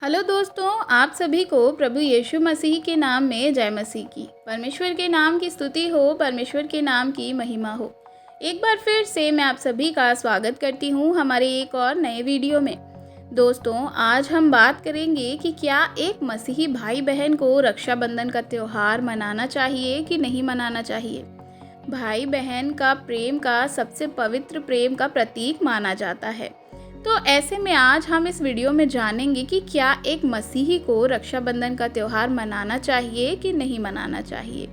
Hello दोस्तों, आप सभी को प्रभु यीशु मसीह के नाम में जय मसीह की। परमेश्वर के नाम की स्तुति हो, परमेश्वर के नाम की महिमा हो। एक बार फिर से मैं आप सभी का स्वागत करती हूँ हमारे एक और नए वीडियो में। दोस्तों, आज हम बात करेंगे कि क्या एक मसीही भाई बहन को रक्षाबंधन का त्यौहार मनाना चाहिए कि नहीं मनाना चाहिए। भाई बहन का प्रेम का सबसे पवित्र प्रेम का प्रतीक माना जाता है। तो ऐसे में आज हम इस वीडियो में जानेंगे कि क्या एक मसीही को रक्षाबंधन का त्यौहार मनाना चाहिए कि नहीं मनाना चाहिए।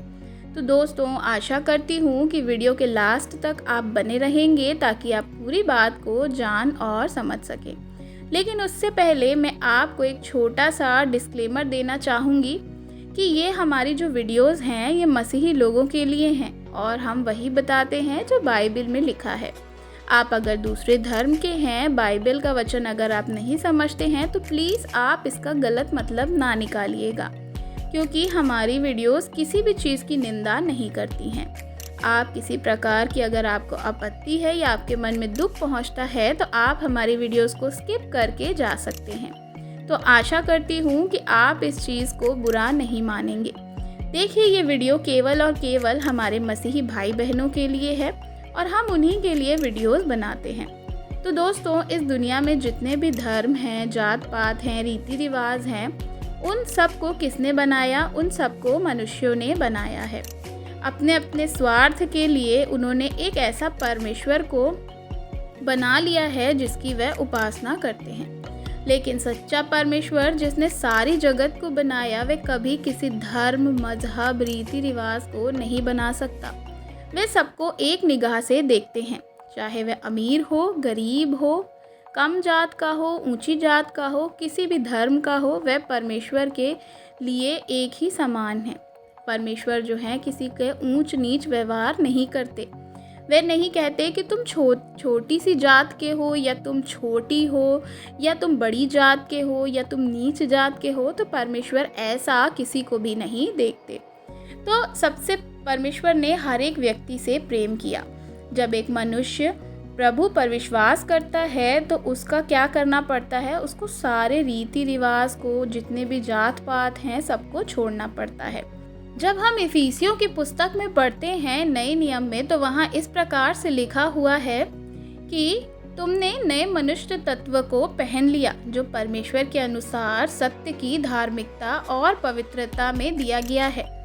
तो दोस्तों, आशा करती हूँ कि वीडियो के लास्ट तक आप बने रहेंगे ताकि आप पूरी बात को जान और समझ सकें। लेकिन उससे पहले मैं आपको एक छोटा सा डिस्क्लेमर देना चाहूँगी कि ये हमारी जो वीडियोज़ हैं ये मसीही लोगों के लिए हैं और हम वही बताते हैं जो बाइबल में लिखा है। आप अगर दूसरे धर्म के हैं, बाइबल का वचन अगर आप नहीं समझते हैं तो प्लीज़ आप इसका गलत मतलब ना निकालिएगा, क्योंकि हमारी वीडियोस किसी भी चीज़ की निंदा नहीं करती हैं। आप किसी प्रकार की अगर आपको आपत्ति है या आपके मन में दुख पहुंचता है तो आप हमारी वीडियोस को स्किप करके जा सकते हैं। तो आशा करती हूँ कि आप इस चीज़ को बुरा नहीं मानेंगे। देखिए, ये वीडियो केवल और केवल हमारे मसीही भाई बहनों के लिए है और हम उन्हीं के लिए वीडियोस बनाते हैं। तो दोस्तों, इस दुनिया में जितने भी धर्म हैं, जात पात हैं, रीति रिवाज हैं, उन सब को किसने बनाया? उन सबको मनुष्यों ने बनाया है। अपने अपने स्वार्थ के लिए उन्होंने एक ऐसा परमेश्वर को बना लिया है जिसकी वह उपासना करते हैं। लेकिन सच्चा परमेश्वर जिसने सारी जगत को बनाया, वह कभी किसी धर्म, मजहब, रीति रिवाज को नहीं बना सकता। वे सबको एक निगाह से देखते हैं, चाहे वह अमीर हो, गरीब हो, कम जात का हो, ऊंची जात का हो, किसी भी धर्म का हो, वह परमेश्वर के लिए एक ही समान है। परमेश्वर जो है किसी के ऊंच नीच व्यवहार नहीं करते। वे नहीं कहते कि तुम छोटी सी जात के हो या तुम छोटी हो या तुम बड़ी जात के हो या तुम नीच जात के हो। तो परमेश्वर ऐसा किसी को भी नहीं देखते। तो सबसे परमेश्वर ने हर एक व्यक्ति से प्रेम किया। जब एक मनुष्य प्रभु पर विश्वास करता है तो उसका क्या करना पड़ता है? उसको सारे रीति रिवाज को, जितने भी जात पात हैं, सबको छोड़ना पड़ता है। जब हम इफिसियों की पुस्तक में पढ़ते हैं नए नियम में, तो वहाँ इस प्रकार से लिखा हुआ है कि तुमने नए मनुष्य तत्व को पहन लिया जो परमेश्वर के अनुसार सत्य की धार्मिकता और पवित्रता में दिया गया है।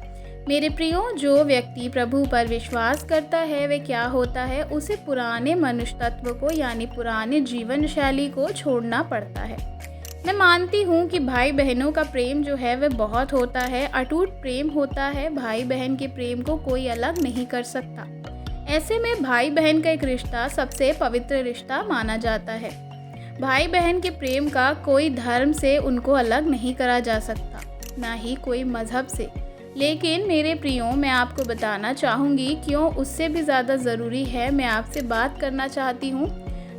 मेरे प्रियो, जो व्यक्ति प्रभु पर विश्वास करता है वह क्या होता है? उसे पुराने मनुष्य तत्व को यानी पुराने जीवन शैली को छोड़ना पड़ता है। मैं मानती हूँ कि भाई बहनों का प्रेम जो है वह बहुत होता है, अटूट प्रेम होता है। भाई बहन के प्रेम को कोई अलग नहीं कर सकता। ऐसे में भाई बहन का एक रिश्ता सबसे पवित्र रिश्ता माना जाता है। भाई बहन के प्रेम का कोई धर्म से उनको अलग नहीं करा जा सकता, ना ही कोई मजहब से। लेकिन मेरे प्रियो, मैं आपको बताना चाहूँगी क्यों उससे भी ज़्यादा ज़रूरी है। मैं आपसे बात करना चाहती हूँ,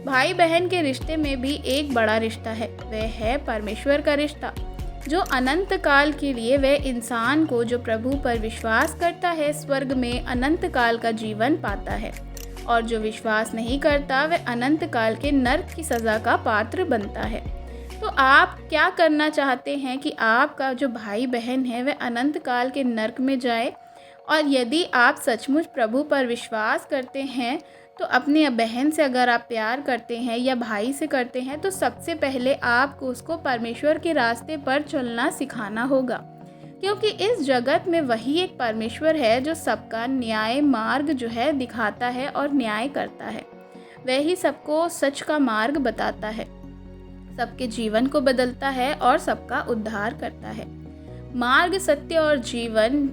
भाई बहन के रिश्ते में भी एक बड़ा रिश्ता है। वह है परमेश्वर का रिश्ता, जो अनंत काल के लिए वह इंसान को जो प्रभु पर विश्वास करता है स्वर्ग में अनंत काल का जीवन पाता है, और जो विश्वास नहीं करता वह अनंत काल के नरक की सज़ा का पात्र बनता है। तो आप क्या करना चाहते हैं कि आपका जो भाई बहन है वह अनंत काल के नरक में जाए? और यदि आप सचमुच प्रभु पर विश्वास करते हैं तो अपनी बहन से अगर आप प्यार करते हैं या भाई से करते हैं तो सबसे पहले आपको उसको परमेश्वर के रास्ते पर चलना सिखाना होगा, क्योंकि इस जगत में वही एक परमेश्वर है जो सबका न्याय मार्ग जो है दिखाता है और न्याय करता है। वही सबको सच का मार्ग बताता है, सबके जीवन को बदलता है और सबका उद्धार करता है। मार्ग, सत्य और जीवन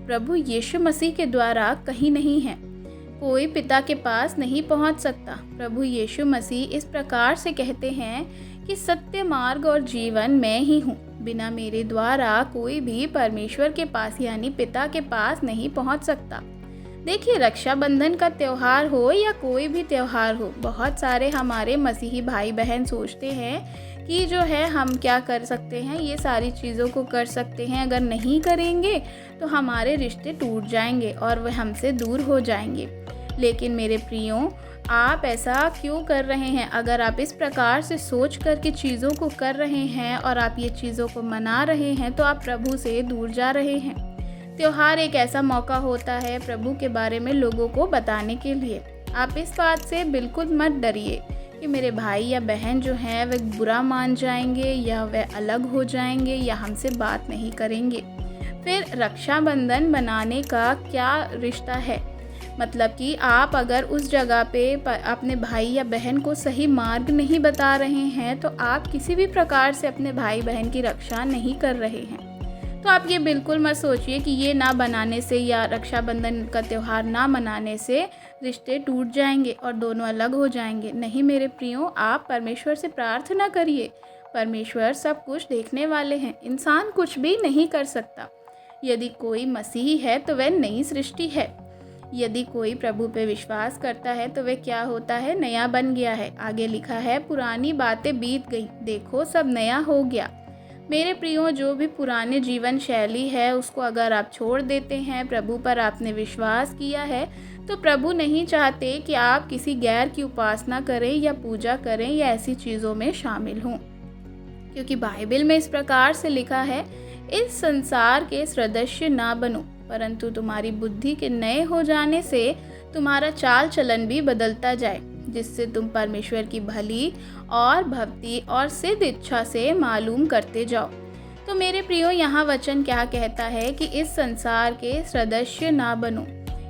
प्रभु यीशु मसीह के द्वारा कहीं नहीं है। कोई पिता के पास नहीं पहुंच सकता। प्रभु यीशु मसीह इस प्रकार से कहते हैं कि सत्य, मार्ग और जीवन मैं ही हूँ। बिना मेरे द्वारा कोई भी परमेश्वर के पास यानी पिता के पास नहीं पहुंच सकता। देखिए, रक्षाबंधन का त्यौहार हो या कोई भी त्यौहार हो, बहुत सारे हमारे मसीही भाई बहन सोचते हैं कि जो है हम क्या कर सकते हैं, ये सारी चीज़ों को कर सकते हैं, अगर नहीं करेंगे तो हमारे रिश्ते टूट जाएंगे और वह हमसे दूर हो जाएंगे। लेकिन मेरे प्रियो, आप ऐसा क्यों कर रहे हैं। अगर आप इस प्रकार से सोच कर के चीज़ों को कर रहे हैं और आप ये चीज़ों को मना रहे हैं तो आप प्रभु से दूर जा रहे हैं। त्योहार एक ऐसा मौका होता है प्रभु के बारे में लोगों को बताने के लिए। आप इस बात से बिल्कुल मत डरिए कि मेरे भाई या बहन जो हैं वह बुरा मान जाएंगे या वह अलग हो जाएंगे या हमसे बात नहीं करेंगे। फिर रक्षाबंधन बनाने का क्या रिश्ता है। मतलब कि आप अगर उस जगह पे अपने भाई या बहन को सही मार्ग नहीं बता रहे हैं तो आप किसी भी प्रकार से अपने भाई बहन की रक्षा नहीं कर रहे हैं। तो आप ये बिल्कुल मत सोचिए कि ये ना बनाने से या रक्षाबंधन का त्यौहार ना मनाने से रिश्ते टूट जाएंगे और दोनों अलग हो जाएंगे। नहीं मेरे प्रियो, आप परमेश्वर से प्रार्थना करिए। परमेश्वर सब कुछ देखने वाले हैं। इंसान कुछ भी नहीं कर सकता। यदि कोई मसीही है तो वह नई सृष्टि है। यदि कोई प्रभु पे विश्वास करता है तो वह क्या होता है, नया बन गया है। आगे लिखा है, पुरानी बातें बीत गई, देखो सब नया हो गया। मेरे प्रियो, जो भी पुराने जीवन शैली है उसको अगर आप छोड़ देते हैं, प्रभु पर आपने विश्वास किया है, तो प्रभु नहीं चाहते कि आप किसी गैर की उपासना करें या पूजा करें या ऐसी चीज़ों में शामिल हों। क्योंकि बाइबल में इस प्रकार से लिखा है, इस संसार के सदस्य ना बनो, परंतु तुम्हारी बुद्धि के नए हो जाने से तुम्हारा चाल चलन भी बदलता जाए, जिससे तुम परमेश्वर की भली और भक्ति और सिद्ध इच्छा से मालूम करते जाओ। तो मेरे प्रियो, यहाँ वचन क्या कहता है कि इस संसार के सदस्य ना बनो।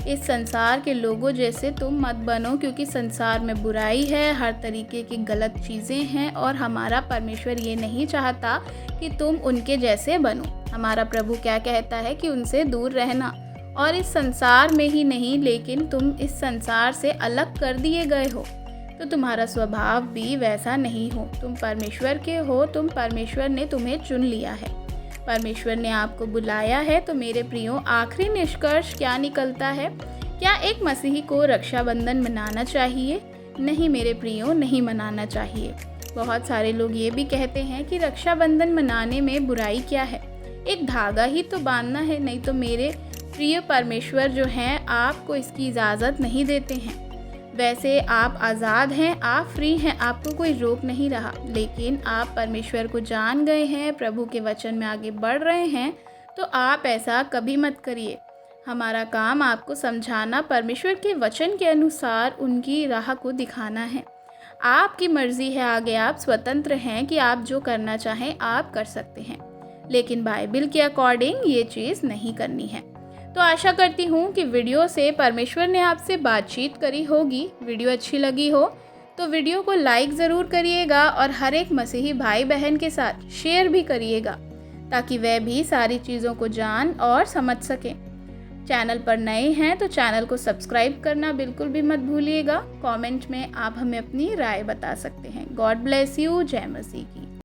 इस संसार के लोगों जैसे तुम मत बनो, क्योंकि संसार में बुराई है, हर तरीके की गलत चीज़ें हैं और हमारा परमेश्वर ये नहीं चाहता कि तुम उनके जैसे बनो। हमारा प्रभु क्या कहता है कि उनसे दूर रहना। और इस संसार में ही नहीं, लेकिन तुम इस संसार से अलग कर दिए गए हो, तो तुम्हारा स्वभाव भी वैसा नहीं हो। तुम परमेश्वर के हो, परमेश्वर ने तुम्हें चुन लिया है, परमेश्वर ने आपको बुलाया है। तो मेरे प्रियो, आखिरी निष्कर्ष क्या निकलता है? क्या एक मसीही को रक्षाबंधन मनाना चाहिए? नहीं मेरे प्रियो, नहीं मनाना चाहिए। बहुत सारे लोग ये भी कहते हैं कि रक्षाबंधन मनाने में बुराई क्या है, एक धागा ही तो बांधना है। नहीं तो मेरे प्रिय परमेश्वर जो हैं आपको इसकी इजाज़त नहीं देते हैं। वैसे आप आज़ाद हैं, आप फ्री हैं, आपको कोई रोक नहीं रहा, लेकिन आप परमेश्वर को जान गए हैं, प्रभु के वचन में आगे बढ़ रहे हैं, तो आप ऐसा कभी मत करिए। हमारा काम आपको समझाना, परमेश्वर के वचन के अनुसार उनकी राह को दिखाना है। आपकी मर्ज़ी है, आगे आप स्वतंत्र हैं कि आप जो करना चाहें आप कर सकते हैं, लेकिन बाइबल के अकॉर्डिंग ये चीज़ नहीं करनी है। तो आशा करती हूँ कि वीडियो से परमेश्वर ने आपसे बातचीत करी होगी। वीडियो अच्छी लगी हो तो वीडियो को लाइक ज़रूर करिएगा और हर एक मसीही भाई बहन के साथ शेयर भी करिएगा, ताकि वह भी सारी चीज़ों को जान और समझ सकें। चैनल पर नए हैं तो चैनल को सब्सक्राइब करना बिल्कुल भी मत भूलिएगा। कमेंट में आप हमें अपनी राय बता सकते हैं। God bless you. जय मसीह की।